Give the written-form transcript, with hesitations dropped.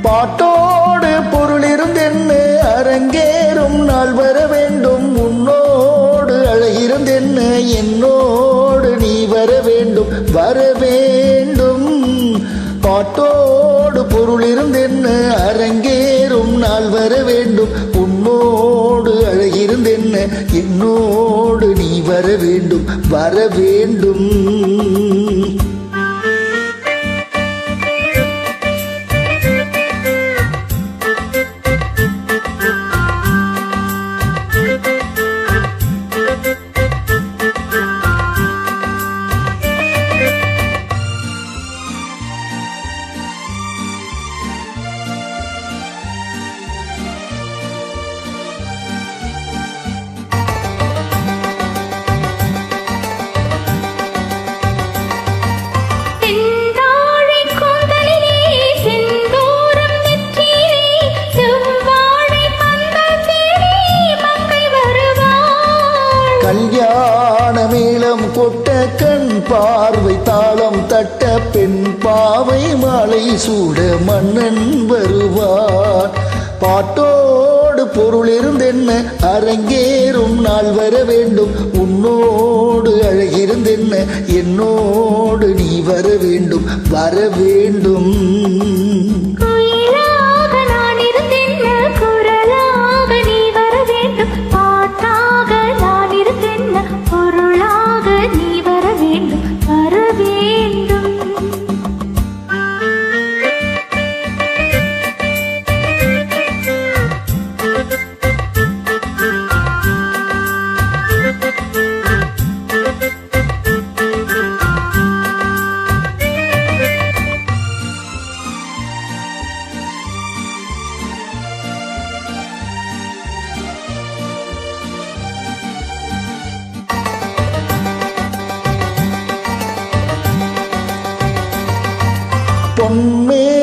பாட்டோடு பொருளிருந்தென்ன அரங்கேறும் நாள் வர வேண்டும். உன்னோடு அழகிருந்தென்ன என்னோடு நீ வர வேண்டும் வர வேண்டும். பாட்டோடு பொருளிருந்தென்ன அரங்கேறும் நாள் வர வேண்டும். உன்னோடு அழகிருந்தென்ன என்னோடு நீ வர வேண்டும் வர வேண்டும். கல்யாண மேளம் கொட்ட கண் பார்வை தாளம் தட்ட பெண் பாவை மாலை சூட மன்னன் வருவார். பாட்டோடு பொருள் இருந்தென்ன அரங்கேறும் நாள் வர வேண்டும். உன்னோடு அழகிருந்தென்ன என்னோடு நீ வர வேண்டும் வர வேண்டும். பொன்மே